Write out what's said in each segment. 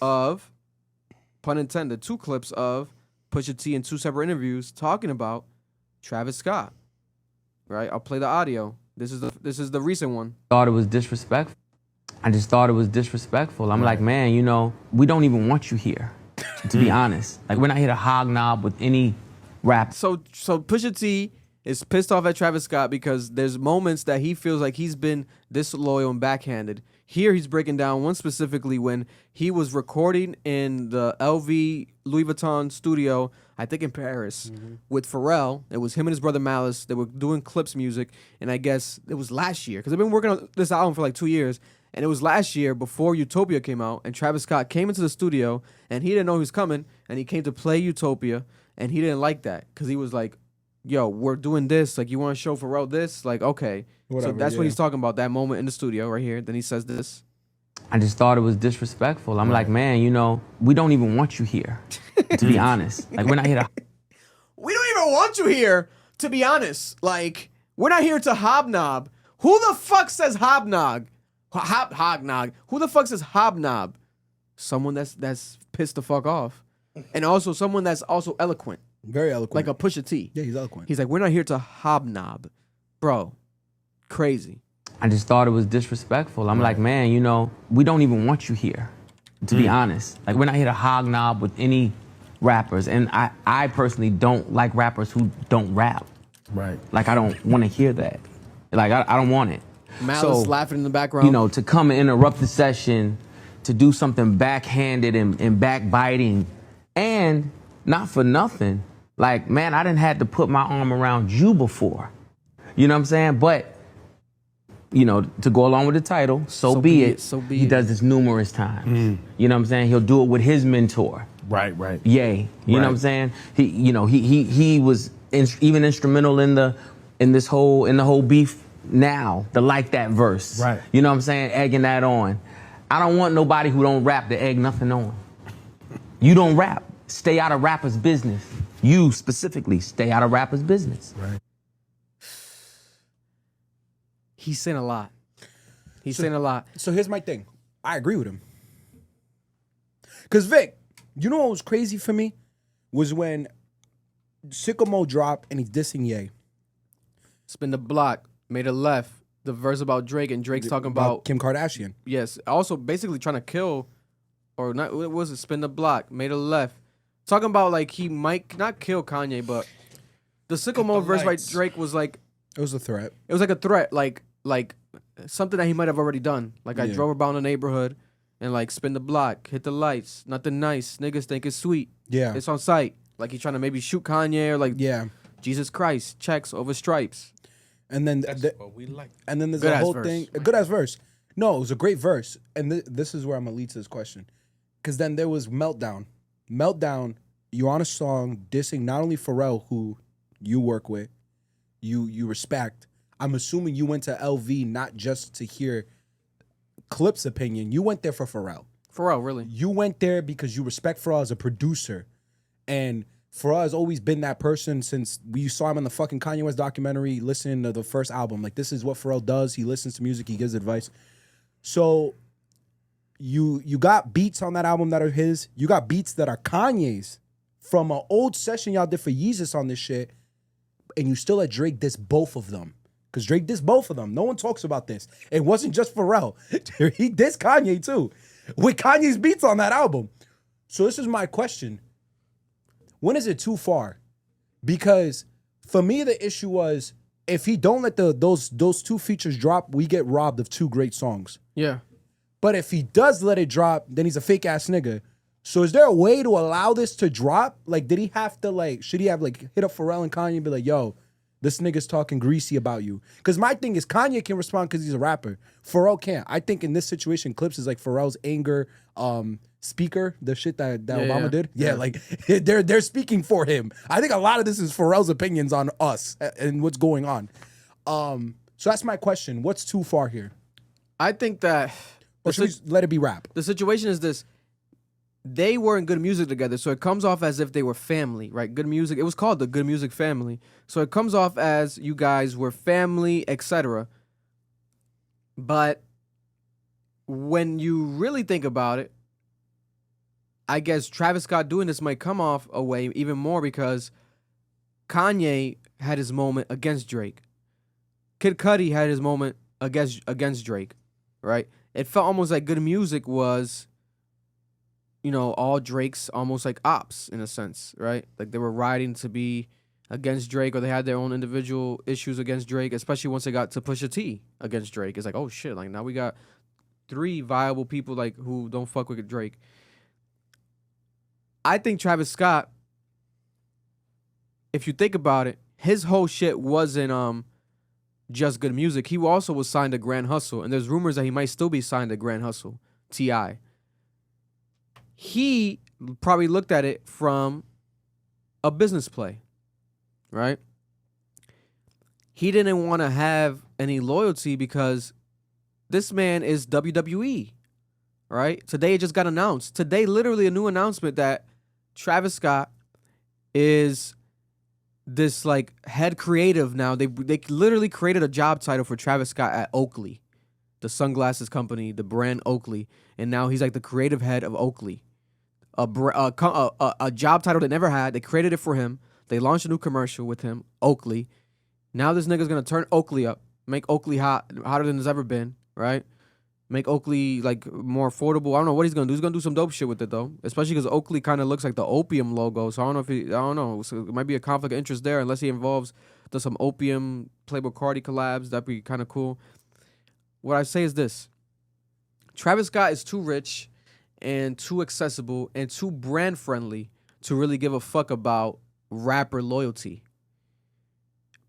of, pun intended, 2 clips of Pusha T in 2 separate interviews talking about Travis Scott. Right? I'll play the audio. This is the recent one. Thought it was disrespectful. I just thought it was disrespectful. I'm like, man, you know, we don't even want you here, to be honest. Like, we're not here to hobnob with any rap. So Pusha T is pissed off at Travis Scott because there's moments that he feels like he's been disloyal and backhanded. Here he's breaking down one specifically when he was recording in the LV Louis Vuitton studio, I think in Paris, with Pharrell. It was him and his brother Malice. They were doing Clips music, and I guess it was last year because they've been working on this album for like 2 years. And it was last year before Utopia came out, and Travis Scott came into the studio, and he didn't know he was coming, and he came to play Utopia, and he didn't like that because he was like, yo, we're doing this. Like, you want to show Pharrell this? Like, okay. Whatever, so that's what he's talking about, that moment in the studio right here. Then he says this. I just thought it was disrespectful. I'm like, man, you know, we don't even want you here, to be honest. Like, we're not here to... We don't even want you here, to be honest. Like, we're not here to hobnob. Who the fuck says hobnob? Hobnob. Who the fuck says hobnob? Someone that's pissed the fuck off. And also someone that's also eloquent. Very eloquent. Like a Pusha T. Yeah, he's eloquent. He's like, we're not here to hobnob. Bro, crazy. I just thought it was disrespectful. I'm like, man, you know, we don't even want you here, to be honest. Like, we're not here to hobnob with any rappers. And I personally don't like rappers who don't rap. Right. Like, I don't want to hear that. Like, I don't want it. Malice laughing in the background. You know, to come and interrupt the session, to do something backhanded and backbiting, and not for nothing, like, man, I didn't have to put my arm around you before. You know what I'm saying? But, you know, to go along with the title, so be it. He does this numerous times. You know what I'm saying? He'll do it with his mentor. Right. Ye. You know what I'm saying? He was even instrumental in the whole beef. Now, to like that verse. Right. You know what I'm saying? Egging that on. I don't want nobody who don't rap to egg nothing on. You don't rap. Stay out of rappers' business. You specifically, stay out of rappers' business. Right. He's saying a lot. He's saying a lot. So here's my thing. I agree with him. Because, Vic, you know what was crazy for me? Was when Sicko Mode dropped and he's dissing Ye. Spin the block. Made a left. The verse about Drake, and Drake's talking about Kim Kardashian. Yes. Also, basically trying to kill, or not, what was it? Spin the block. Made a left. Talking about, like, he might not kill Kanye, but the Sicko Mode verse by Drake was like... It was a threat. It was like a threat, like something that he might have already done. Like, I drove around the neighborhood and, like, spin the block, hit the lights, nothing nice. Niggas think it's sweet. Yeah. It's on sight. Like, he's trying to maybe shoot Kanye or, like, yeah, Jesus Christ, checks over stripes. And then That's what we like. And then there's Good a ass whole verse. thing. A good ass verse. No, it was a great verse. And this is where I'm gonna lead to this question. Because then there was Meltdown. Meltdown, you're on a song dissing not only Pharrell, who you work with, you respect. I'm assuming you went to LV not just to hear Clip's opinion. You went there for Pharrell. Pharrell, really? You went there because you respect Pharrell as a producer. And Pharrell has always been that person since we saw him in the fucking Kanye West documentary, listening to the first album. Like, this is what Pharrell does. He listens to music. He gives advice. So you got beats on that album that are his. You got beats that are Kanye's from an old session y'all did for Yeezus on this shit. And you still let Drake diss both of them. Because Drake dissed both of them. No one talks about this. It wasn't just Pharrell. He dissed Kanye too. With Kanye's beats on that album. So this is my question. When is it too far? Because for me, the issue was if he don't let those 2 features drop, we get robbed of 2 great songs. Yeah. But if he does let it drop, then he's a fake ass nigga. So is there a way to allow this to drop? Like, did he have to, like, should he have, like, hit up Pharrell and Kanye and be like, yo, this nigga's talking greasy about you? Because my thing is Kanye can respond because he's a rapper. Pharrell can't. I think in this situation, Clips is like Pharrell's anger speaker, the shit that Obama did. Yeah, like, they're speaking for him. I think a lot of this is Pharrell's opinions on us and what's going on. So that's my question. What's too far here? I think that... Or should we let it be rap? The situation is this. They were in Good Music together, so it comes off as if they were family, right? Good Music. It was called the Good Music family. So it comes off as you guys were family, etc. But when you really think about it, I guess Travis Scott doing this might come off away even more because Kanye had his moment against Drake. Kid Cudi had his moment against Drake, right? It felt almost like Good Music was, all Drake's almost like ops in a sense, right? Like they were riding to be against Drake, or they had their own individual issues against Drake, especially once they got to Pusha T against Drake. It's like, oh shit, like now we got 3 viable people like who don't fuck with Drake. I think Travis Scott, if you think about it, his whole shit wasn't just Good Music. He also was signed to Grand Hustle, and there's rumors that he might still be signed to Grand Hustle, T.I. He probably looked at it from a business play, right? He didn't want to have any loyalty because this man is WWE, right? Today it just got announced. Today, literally a new announcement that Travis Scott is this like head creative now. They literally created a job title for Travis Scott at Oakley, the sunglasses company, the brand Oakley, and now he's like the creative head of Oakley, a job title they never had. They created it for him. They launched a new commercial with him, Oakley. Now this nigga's gonna turn Oakley up, make Oakley hotter than it's ever been, right? Make Oakley like more affordable. I don't know what he's gonna do. He's gonna do some dope shit with it though, especially because Oakley kind of looks like the Opium logo. So I don't know I don't know. So it might be a conflict of interest there unless he involves some Opium Playboy Cardi collabs. That'd be kind of cool. What I say is this: Travis Scott is too rich and too accessible and too brand friendly to really give a fuck about rapper loyalty.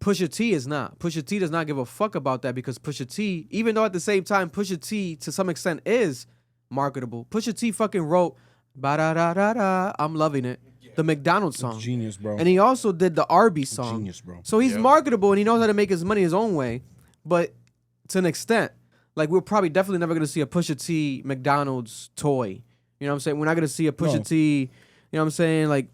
Pusha T is not. Pusha T does not give a fuck about that because Pusha T, even though at the same time Pusha T to some extent is marketable, Pusha T fucking wrote "Ba-da-da-da-da, I'm Loving It," the McDonald's song. Genius, bro. And he also did the Arby's song. Genius, bro. So he's marketable and he knows how to make his money his own way, but to an extent. Like we're probably definitely never gonna see a Pusha T McDonald's toy. You know what I'm saying? We're not gonna see a Pusha T, you know what I'm saying? Like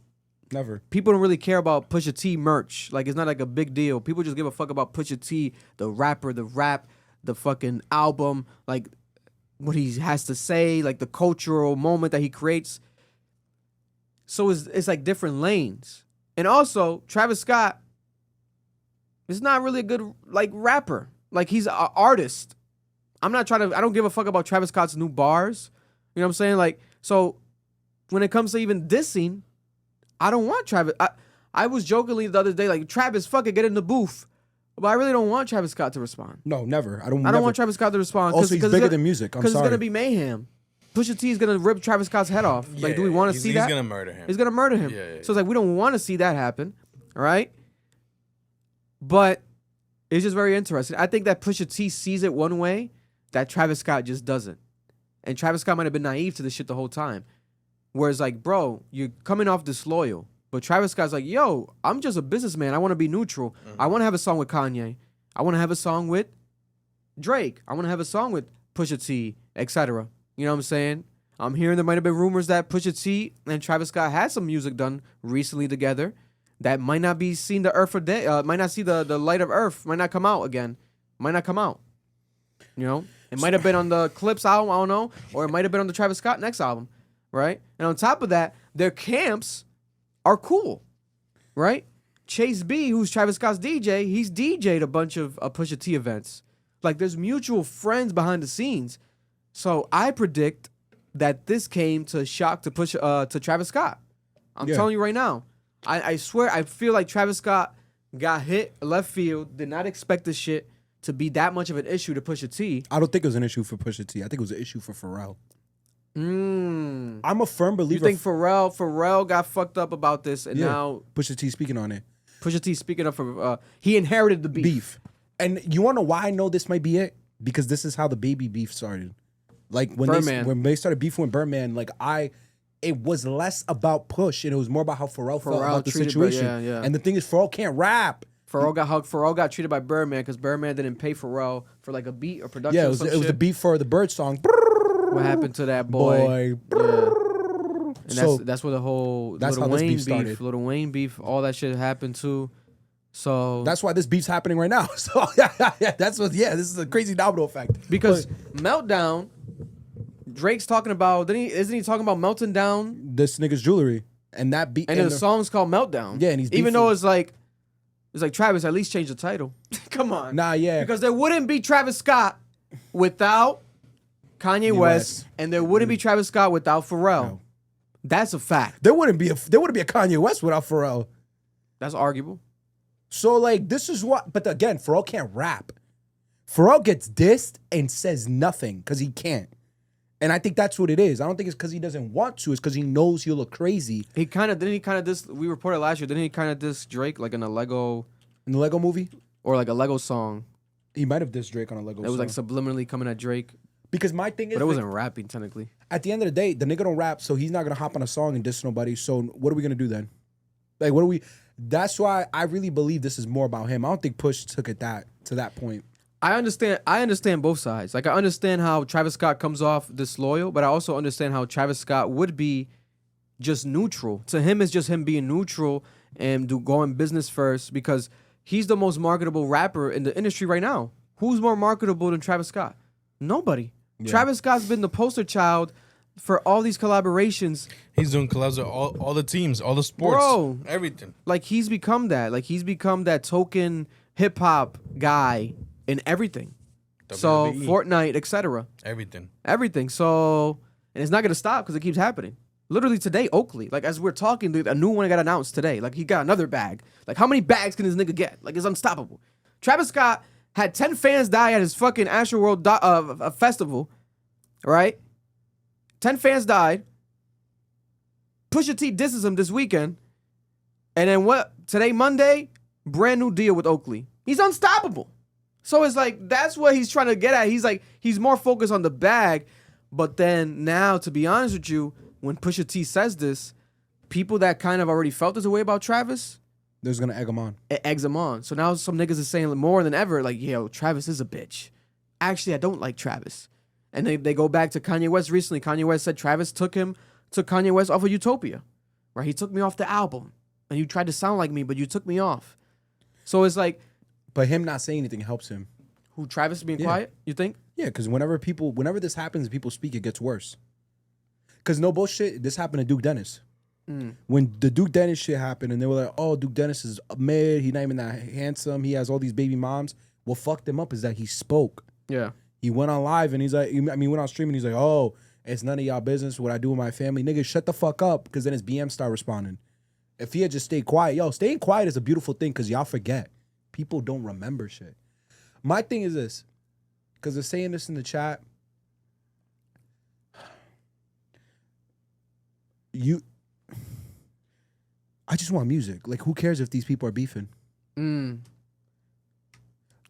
never. People don't really care about Pusha T merch. Like it's not like a big deal. People just give a fuck about Pusha T, the rapper, the rap, the fucking album, like what he has to say, like the cultural moment that he creates. So it's like different lanes. And also, Travis Scott is not really a good like rapper. Like he's an artist. I don't give a fuck about Travis Scott's new bars. You know what I'm saying? Like, so when it comes to even dissing, I don't want Travis. I was jokingly the other day, like, Travis, fuck it, get in the booth. But I really don't want Travis Scott to respond. No, never. I don't want Travis Scott to respond. Also, he's bigger than music. I'm sorry. Because it's going to be mayhem. Pusha T is going to rip Travis Scott's head off. Yeah, like, do we want to see that? He's going to murder him. He's going to murder him. Yeah. So it's like, we don't want to see that happen. All right? But it's just very interesting. I think that Pusha T sees it one way that Travis Scott just doesn't. And Travis Scott might have been naive to this shit the whole time. Whereas, like, bro, you're coming off disloyal. But Travis Scott's like, yo, I'm just a businessman. I want to be neutral. Mm-hmm. I want to have a song with Kanye. I want to have a song with Drake. I want to have a song with Pusha T, etc. You know what I'm saying? I'm hearing there might have been rumors that Pusha T and Travis Scott had some music done recently together that might not be seen the earth for day, might not see the light of earth, might not come out again, might not come out. You know, it might have been on the Clips album, I don't know, or it might have been on the Travis Scott next album, right? And on top of that, their camps are cool, right? Chase B, who's Travis Scott's DJ, he's DJ'd a bunch of Pusha T events. Like, there's mutual friends behind the scenes. So I predict that this came to shock to Travis Scott. I'm telling you right now. I swear, I feel like Travis Scott got hit left field, did not expect this shit to be that much of an issue to Pusha T. I don't think it was an issue for Pusha T. I think it was an issue for Pharrell. I'm a firm believer. You think Pharrell got fucked up about this, and now Pusha T speaking on it. Pusha T speaking up for he inherited the beef. And you want to know why I know this might be it? Because this is how the baby beef started. Like when they started beefing with Birdman, like it was less about Push and it was more about how Pharrell felt about the situation. And the thing is, Pharrell can't rap. Pharrell got hugged. Pharrell got treated by Birdman because Birdman didn't pay Pharrell for like a beat or production. Yeah, it was the beat for the Bird song. What happened to that boy? Yeah. And so that's where the whole that's Lil how Wayne this beef started. Lil Wayne beef, all that shit happened too. So that's why this beef's happening right now. So this is a crazy domino effect. Because Meltdown Drake's talking about. Isn't he talking about melting down? This nigga's jewelry and that beat. And the song's called Meltdown. Yeah, and he's even beefing. though it's like Travis, at least change the title. Come on. Nah, yeah. Because there wouldn't be Travis Scott without Kanye West, and there wouldn't be Travis Scott without Pharrell. No. That's a fact. There wouldn't be a Kanye West without Pharrell. That's arguable. So like this is what. But again, Pharrell can't rap. Pharrell gets dissed and says nothing because he can't. And I think that's what it is. I don't think it's because he doesn't want to. It's because he knows he'll look crazy. He kind of diss. We reported last year. Didn't he kind of diss Drake like in a Lego In the Lego movie, or like a Lego song? he might have dissed Drake on a Lego It was song. like subliminally coming at Drake, Because my thing is, but it wasn't rapping technically. at the end of the day, the nigga don't rap, so he's not gonna hop on a song and diss nobody. So what are we gonna do then? Like, what are we? That's why I really believe this is more about him. I don't think Push took it to that point. I understand both sides. Like I understand how Travis Scott comes off disloyal, but I also understand how Travis Scott would be just neutral. To him, it's just him being neutral and going business first because he's the most marketable rapper in the industry right now. Who's more marketable than Travis Scott? Nobody. Yeah. Travis Scott's been the poster child for all these collaborations. He's doing collabs with all the teams, all the sports, Bro, everything. Like he's become that. Like he's become that token hip hop guy in everything. So WWE. Fortnite, etc. Everything. So, and it's not gonna stop because it keeps happening. Literally today, Oakley. Like as we're talking, dude, a new one got announced today. Like he got another bag. Like how many bags can this nigga get? Like it's unstoppable. Travis Scott had 10 fans die at his fucking Astroworld festival, right? 10 fans died. Pusha T disses him this weekend, and then what? Today, Monday, brand new deal with Oakley. He's unstoppable. So it's like that's what he's trying to get at. He's like he's more focused on the bag, but then now, to be honest with you, when Pusha T says this, people that kind of already felt this way about Travis, There's gonna egg him on. it eggs him on. So now some niggas is saying more than ever, like, yo, Travis is a bitch. Actually, I don't like Travis. And they go back to Kanye West recently. Kanye West said Travis took Kanye West off of Utopia, right? He took me off the album, and you tried to sound like me, but you took me off. So it's like, But him not saying anything helps him. who Travis being Yeah. quiet? You think? Yeah, because whenever this happens and people speak, it gets worse. Because no bullshit, this happened to Duke Dennis. When the Duke Dennis shit happened and they were like, oh, Duke Dennis is mid, he's not even that handsome, he has all these baby moms. What fucked him up is that he spoke. Yeah. He went on live and he's like, went on stream and he's like, oh, it's none of y'all business what I do with my family. Nigga, shut the fuck up, because then his BM start responding. If he had just stayed quiet, staying quiet is a beautiful thing because y'all forget. People don't remember shit. My thing is this, because they're saying this in the chat. I just want music. Like, who cares if these people are beefing?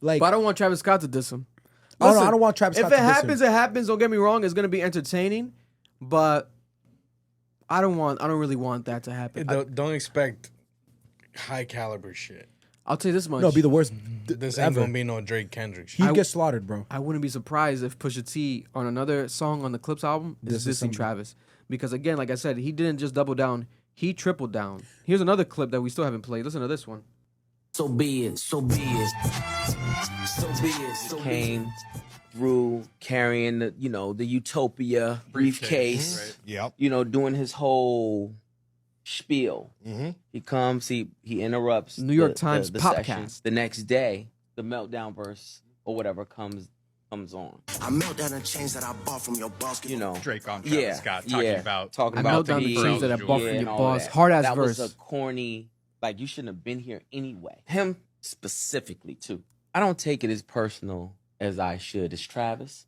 Like, But I don't want Travis Scott to diss him. I Listen, don't want Travis Scott If to it diss happens, him. it happens. Don't get me wrong. It's gonna be entertaining, but I don't really want that to happen. Don't expect high caliber shit. I'll tell you this much. No, it'd be the worst This ain't ever. gonna be no Drake Kendrick shit. He'd get slaughtered, bro. I wouldn't be surprised if Pusha T on another song on the Clips album is This is dissing something- Travis. Because again, like I said, he didn't just double down, he tripled down. Here's another clip that we still haven't played. Listen to this one. So be it, so be it. So be it, so be it. Came through carrying the Utopia briefcase. Right. Yep. Doing his whole spiel. Mm-hmm. He comes, he interrupts New York Times the Popcast. sessions. The next day, the meltdown verse or whatever comes on. I melt down the chains that I bought from your boss. Drake on Travis Scott talking about talking I about melt down the heat, chains that I bought from and your all boss. that. Hard ass that verse. was a corny, like you shouldn't have been here anyway. Him specifically too. I don't take it as personal as I should. As Travis,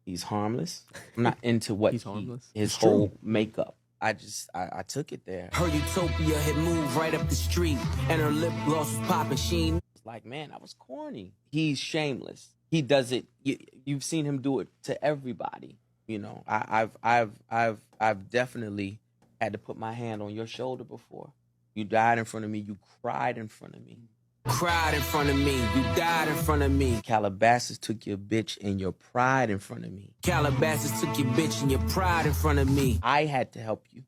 he's harmless. I'm not into what He's harmless. his It's true. whole makeup. I took it there. Her Utopia had moved right up the street, and her lip gloss was popping. She ain't It's like, man, that was corny. He's shameless. He does it. You've seen him do it to everybody. I've definitely had to put my hand on your shoulder before. You died in front of me. You cried in front of me. cried in front of me. You died in front of me. Calabasas took your bitch and your pride in front of me. Calabasas took your bitch and your pride in front of me. I had to help you.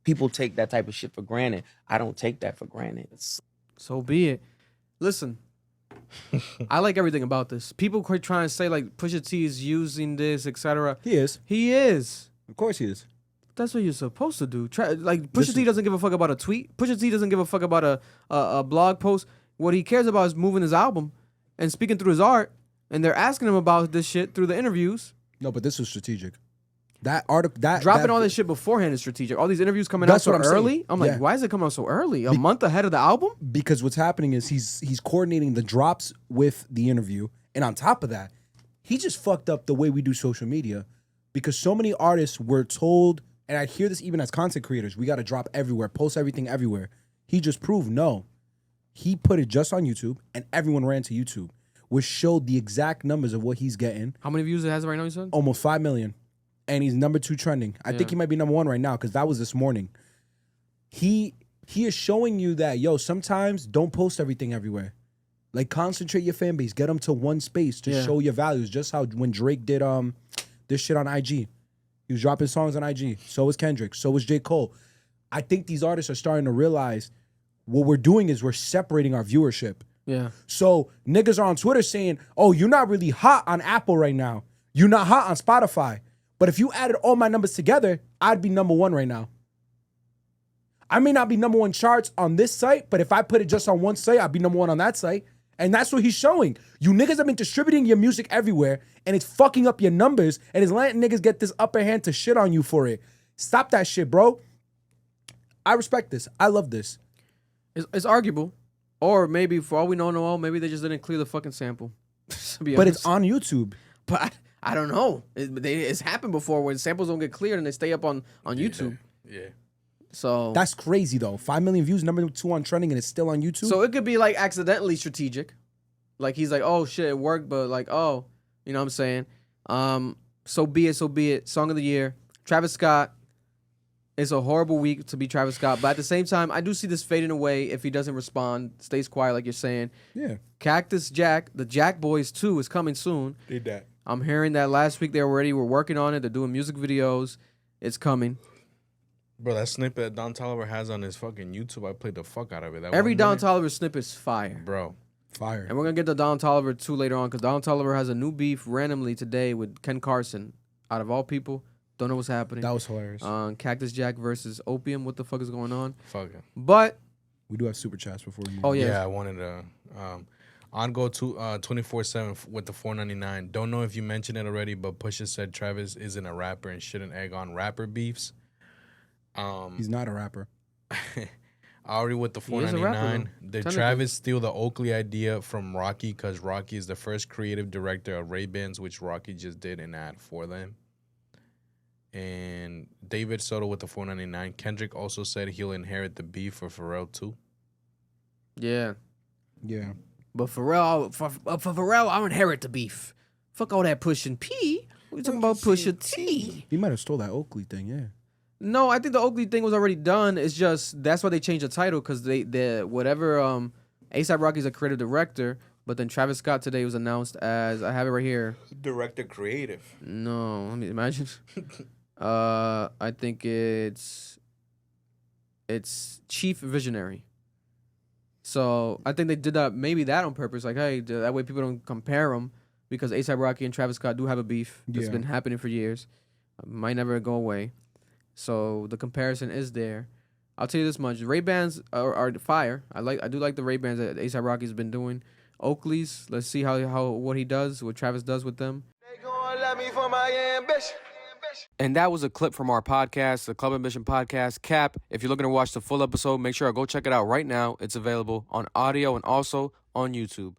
People take that type of shit for granted. I don't take that for granted. So be it. Listen, I like everything about this. People quite trying to say like Pusha T is using this, etc. He is. He is. Of course he is. That's what you're supposed to do. Like Pusha T doesn't give a fuck about a tweet. Pusha T doesn't give a fuck about a blog post. What he cares about is moving his album and speaking through his art. And they're asking him about this shit through the interviews. No, but this was strategic. That article, dropping all this shit beforehand is strategic. All these interviews coming out so early. Saying. I'm like, why is it coming out so early? A month ahead of the album? Because what's happening is he's coordinating the drops with the interview, and on top of that, he just fucked up the way we do social media. Because so many artists were told, and I hear this even as content creators, we got to drop everywhere, post everything everywhere. He just proved no. He put it just on YouTube, and everyone ran to YouTube, which showed the exact numbers of what he's getting. How many views it has right now, you said? Almost 5 million. And he's number 2 trending. I think he might be number 1 right now because that was this morning. He is showing you that, yo, sometimes don't post everything everywhere. Like, concentrate your fan base. Get them to one space to show your values. Just how when Drake did this shit on IG. He was dropping songs on IG. So was Kendrick. So was J. Cole. I think these artists are starting to realize what we're doing is we're separating our viewership. Yeah. So niggas are on Twitter saying, oh, you're not really hot on Apple right now. You're not hot on Spotify. But if you added all my numbers together, I'd be number 1 right now. I may not be number 1 charts on this site, but if I put it just on one site, I'd be number 1 on that site. And that's what he's showing. You niggas have been distributing your music everywhere, and it's fucking up your numbers, and it's letting niggas get this upper hand to shit on you for it. Stop that shit, bro. I respect this. I love this. It's arguable. Or maybe, for all we know, maybe they just didn't clear the fucking sample. But it's on YouTube. But I don't know. It's happened before when samples don't get cleared and they stay up on YouTube. Yeah. So that's crazy though. 5 million views, number 2 on trending, and it's still on YouTube. So it could be like accidentally strategic. Like he's like, oh shit, it worked, but like, oh, you know what I'm saying? So be it. Song of the year. Travis Scott. It's a horrible week to be Travis Scott, but at the same time, I do see this fading away if he doesn't respond, stays quiet like you're saying. Yeah. Cactus Jack, the Jack Boys 2 is coming soon. Did that. I'm hearing that last week they already were working on it. They're doing music videos. It's coming. Bro, that snippet that Don Toliver has on his fucking YouTube, I played the fuck out of it. That Every Don Toliver snippet is fire. Bro. Fire. And we're going to get to Don Toliver 2 later on because Don Toliver has a new beef randomly today with Ken Carson. Out of all people, don't know what's happening. That was hilarious. Cactus Jack versus Opium. What the fuck is going on? Fuck it. But we do have super chats before we move. Oh, yeah. Yeah, I wanted to... On go to 24/7 with the $4.99. Don't know if you mentioned it already, but Pusha said Travis isn't a rapper and shouldn't egg on rapper beefs. He's not a rapper. Already with the $4.99. Did Travis steal the Oakley idea from Rocky? Because Rocky is the first creative director of Ray-Bans, which Rocky just did an ad for them. And David Soto with the $4.99. Kendrick also said he'll inherit the beef for Pharrell too. Yeah. Yeah. But Pharrell, for Pharrell, I'll inherit the beef. Fuck all that pushing P. We talking about Pusha T. He might have stole that Oakley thing, yeah. No, I think the Oakley thing was already done. It's just that's why they changed the title because whatever A$AP Rocky's a creative director, but then Travis Scott today was announced as I have it right here. Director creative. No, let me imagine. I think it's chief visionary. So I think they did that maybe that on purpose, like hey, that way people don't compare them because A$AP Rocky and Travis Scott do have a beef that's been happening for years, might never go away. So the comparison is there. I'll tell you this much: Ray-Bans are fire. I do like the Ray-Bans that A$AP Rocky's been doing. Oakley's, let's see how what he does, what Travis does with them. They gonna love me for my ambition. And that was a clip from our podcast, the Club Ambition Podcast, Cap. If you're looking to watch the full episode, make sure to go check it out right now. It's available on audio and also on YouTube.